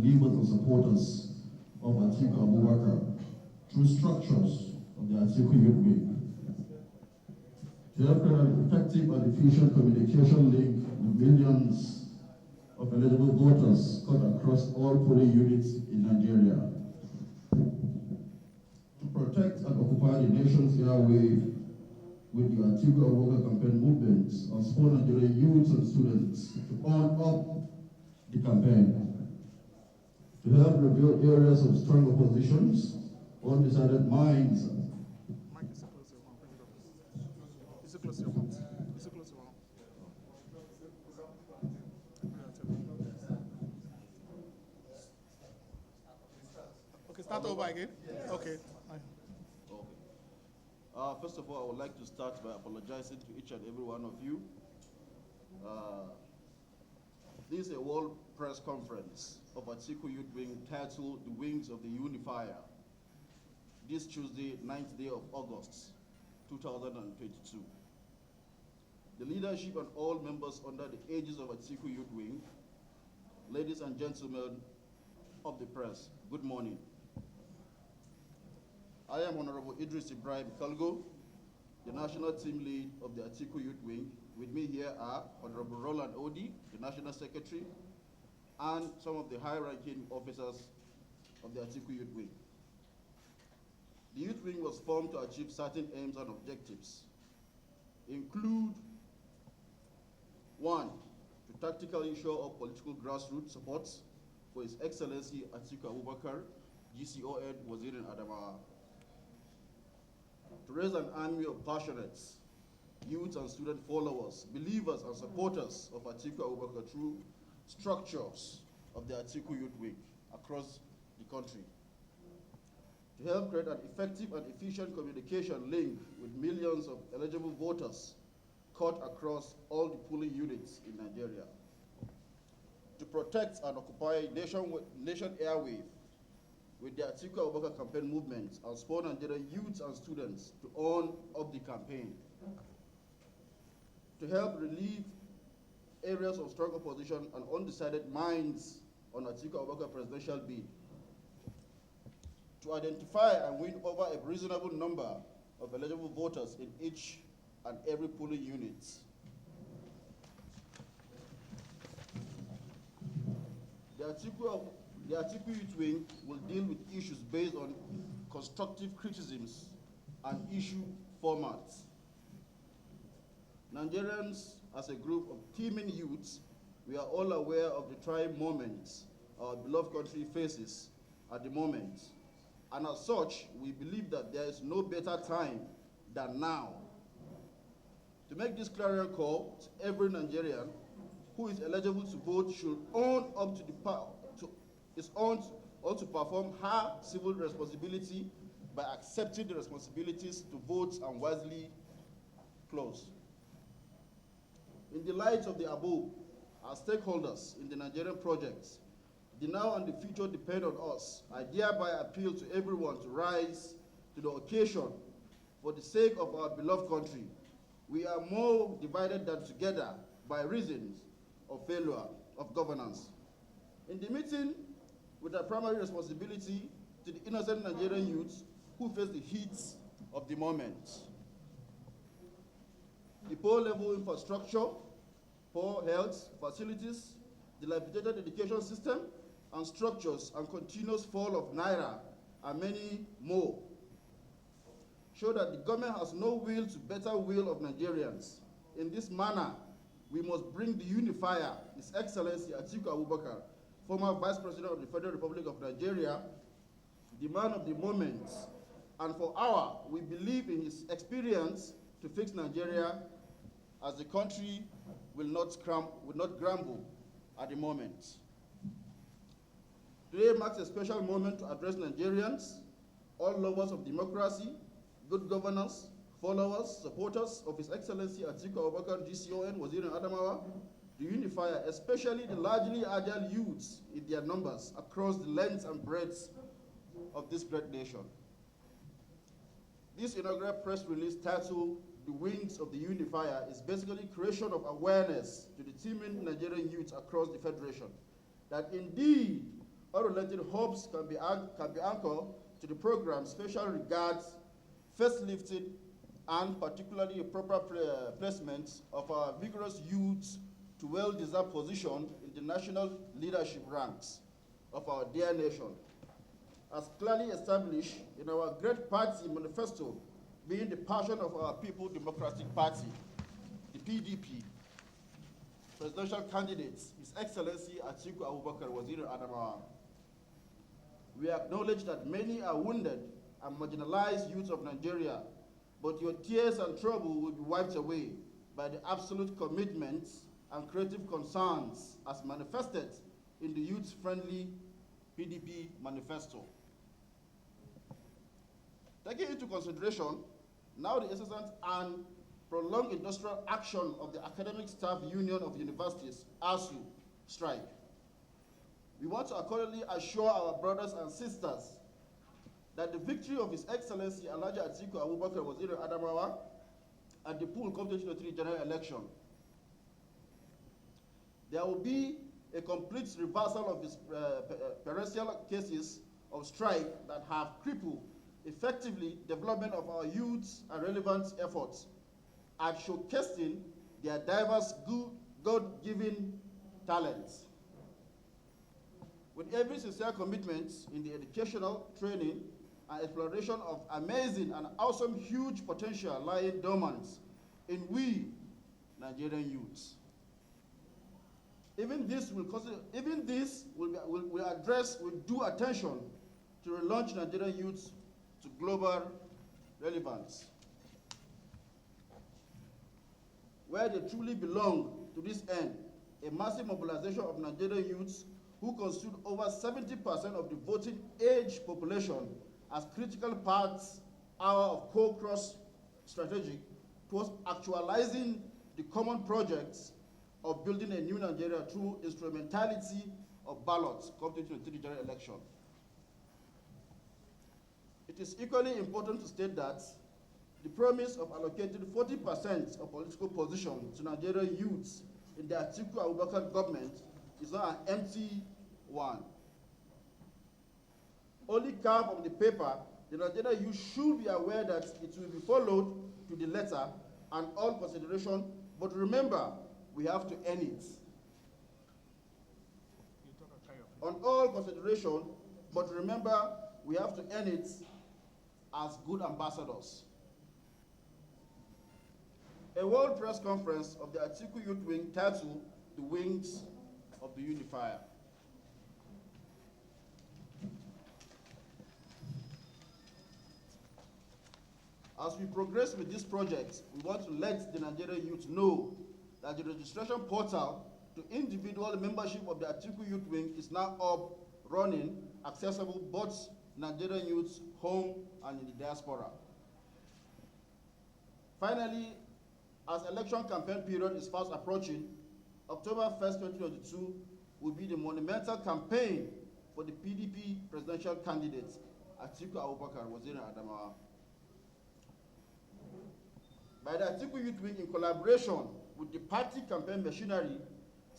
believers and supporters of Atiku Abubakar through structures of the Atiku Youth Wing. To help create an effective and efficient communication link with millions of eligible voters cut across all polling units in Nigeria. To protect and occupy the nation's airway with the Atiku Abubakar campaign movement and support Nigerian youths and students to on up the campaign. To help reveal areas of strong oppositions, undecided minds. Mike is close to your mouth. Bring it up. Is it close to your mouth? Is it close to your mouth? Okay, start over again. Yes. Okay. First of all, I would like to start by apologizing to each and every one of you. This is a World Press Conference of Atiku Youth Wing titled The Wings of the Unifier. This Tuesday, 9th day of August, 2022. The leadership and all members under the aegis of Atiku Youth Wing, ladies and gentlemen of the press, good morning. I am Honorable Idris Ibrahim Kalgo, the National Team Lead of the Atiku Youth Wing. With me here are Honorable Roland Odi, the National Secretary, and some of the high-ranking officers of the Atiku Youth Wing. The Youth Wing was formed to achieve certain aims and objectives, include 1, to tactically shore up political grassroots support for His Excellency Atiku Abubakar, GCON Wazir in Adamawa, to raise an army of passionate youth and student followers, believers and supporters of Atiku Abubakar through structures of the Atiku Youth Wing across the country, to help create an effective and efficient communication link with millions of eligible voters cut across all the polling units in Nigeria, to protect and occupy nation airwave with the Atiku Abubakar campaign movement and spur Nigerian youths and students to own up the campaign, to help relieve areas of strong opposition and undecided minds on Atiku Abubakar presidential bid, to identify and win over a reasonable number of eligible voters in each and every polling unit. The Atiku Youth Wing will deal with issues based on constructive criticisms and issue formats. Nigerians, as a group of teeming youths, we are all aware of the trying moments our beloved country faces at the moment. And as such, we believe that there is no better time than now to make this clarion call to every Nigerian who is eligible to vote should own up to the power is on or to perform her civil responsibility by accepting the responsibilities to vote and wisely close. In the light of the above, our stakeholders in the Nigerian projects, the now and the future depend on us. I thereby appeal to everyone to rise to the occasion for the sake of our beloved country. We are more divided than together by reasons of failure of governance. In the meeting, with our primary responsibility to the innocent Nigerian youths who face the heat of the moment. The poor level infrastructure, poor health facilities, dilapidated education system and structures, and continuous fall of Naira, and many more, show that the government has no will to better will of Nigerians. In this manner, we must bring the unifier, His Excellency Atiku Abubakar, former Vice President of the Federal Republic of Nigeria, the man of the moment, and for our, we believe in his experience to fix Nigeria as the country will not grumble at the moment. Today marks a special moment to address Nigerians, all lovers of democracy, good governance, followers, supporters of His Excellency Atiku Abubakar, GCON Wazir in Adamawa, the unifier, especially the largely agile youths in their numbers across the length and breadth of this great nation. This inaugural press release titled The Wings of the Unifier is basically creation of awareness to the teeming Nigerian youths across the Federation that indeed unrelated hopes can be anchored to the program special regards, facelifted, and particularly a proper placement of our vigorous youths to well-deserved position in the national leadership ranks of our dear nation. As clearly established in our great party manifesto, being the passion of our People Democratic Party, the PDP, presidential candidate, His Excellency Atiku Abubakar Waziri Adamawa. We acknowledge that many are wounded and marginalized youths of Nigeria, but your tears and trouble will be wiped away by the absolute commitment and creative concerns as manifested in the youth-friendly PDP manifesto. Taking into consideration now the incessant and prolonged industrial action of the Academic Staff Union of Universities, ASU, strike, we want to accordingly assure our brothers and sisters that the victory of His Excellency Alhaji Atiku Abubakar Waziri Adamawa at the pool come 2023 general election, there will be a complete reversal of these perennial cases of strike that have crippled effectively development of our youths and relevant efforts at showcasing their diverse God-given talents. With every sincere commitment in the educational, training, and exploration of amazing and awesome huge potential lying dormant in we, Nigerian youths. Even this will address with due attention to relaunch Nigerian youths to global relevance, where they truly belong. To this end, a massive mobilization of Nigerian youths who constitute over 70% of the voting age population as critical parts of co-cross strategy towards actualizing the common projects of building a new Nigeria through instrumentality of ballots come to the general election. It is equally important to state that the promise of allocating 40% of political position to Nigerian youths in the Atiku Abubakar government is not an empty one. Only carved on the paper, the Nigerian youth should be aware that it will be followed to the letter and all consideration, but remember, we have to earn it. On all consideration, but remember, we have to earn it as good ambassadors. A world press conference of the Atiku Youth Wing titled The Wings of the Unifier. As we progress with this project, we want to let the Nigerian youth know that the registration portal to individual membership of the Atiku Youth Wing is now up, running, accessible both Nigerian youths home and in the diaspora. Finally, as election campaign period is fast approaching, October 1st, 2022 will be the monumental campaign for the PDP presidential candidate, Atiku Abubakar Waziri Adamawa. By the Atiku Youth Wing, in collaboration with the party campaign machinery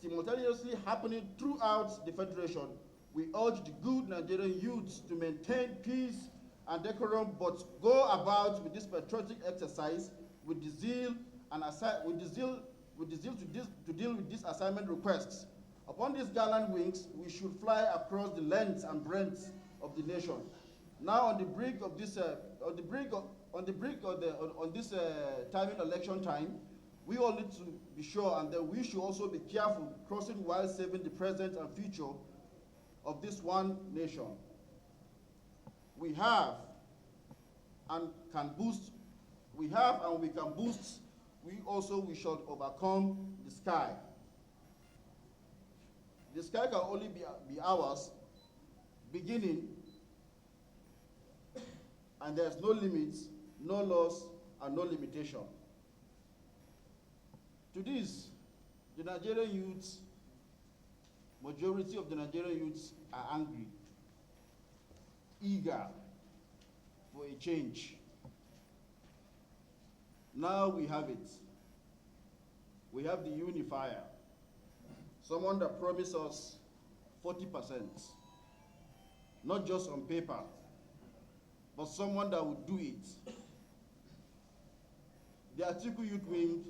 simultaneously happening throughout the Federation, we urge the good Nigerian youths to maintain peace and decorum, but go about with this patriotic exercise with the zeal to deal with these assignment requests. Upon these gallant wings, we should fly across the length and breadth of the nation. Now, on the brink of this, timing election time, we all need to be sure, and that we should also be careful crossing while saving the present and future of this one nation. We have and can boost. We have and we can boost. We shall overcome the sky. The sky can only be ours, beginning, and there's no limits, no laws, and no limitation. To this, the Nigerian youths, majority of the Nigerian youths are angry, eager for a change. Now we have it. We have the unifier, someone that promised us 40%, not just on paper, but someone that would do it. The Atiku Youth Wing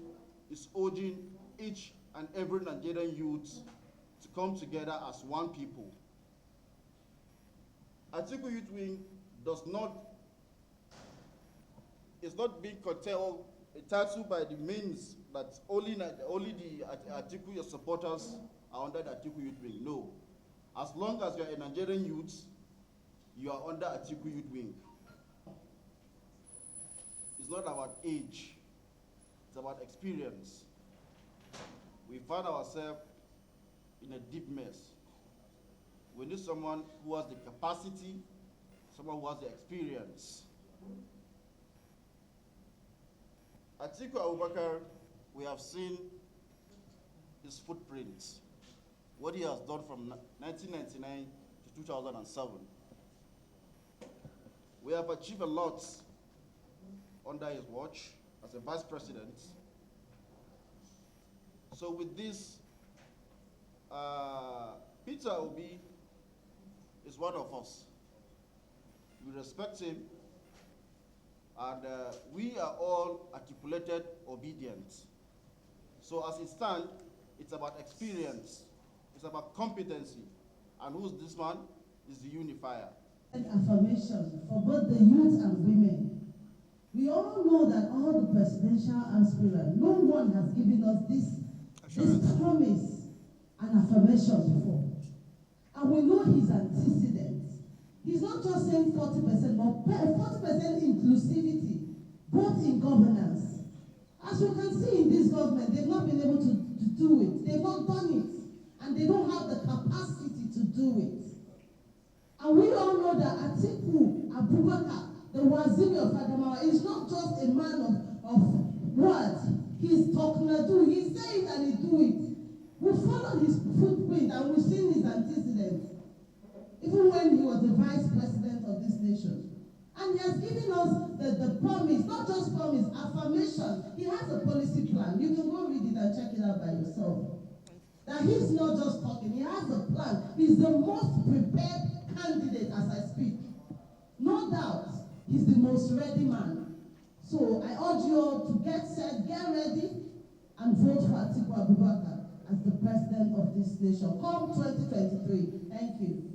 is urging each and every Nigerian youth to come together as one people. Atiku Youth Wing is not being curtailed, entitled by the means that only the Atiku supporters are under the Atiku Youth Wing. No. As long as you are a Nigerian youth, you are under Atiku Youth Wing. It's not about age, it's about experience. We find ourselves in a deep mess. We need someone who has the capacity, someone who has the experience. Atiku Abubakar, we have seen his footprints, what he has done from 1999 to 2007. We have achieved a lot under his watch as a vice president. So with this, Peter Obi is one of us. We respect him, and we are all articulated obedience. So as it stands, it's about experience, it's about competency, and who's this man? Is the unifier. Affirmation for both the youth and women. We all know that all the presidential aspirants, no one has given us this promise and affirmation before. And we know his antecedents. He's not just saying 40%, but 40% inclusivity, both in governance. As you can see in this government, they've not been able to do it. They've not done it. And they don't have the capacity to do it. And we all know that Atiku Abubakar, the Waziri of Adamawa, is not just a man of words. He's talking to do. He say it and he do it. We follow his footprint and we've seen his antecedents, even when he was the vice president of this nation. And he has given us the promise, not just promise, affirmation. He has a policy plan. You can go read it and check it out by yourself. That he's not just talking, he has a plan. He's the most prepared candidate as I speak. No doubt, he's the most ready man. So I urge you all to get set, get ready, and vote for Atiku Abubakar as the president of this nation. Come 2023. Thank you.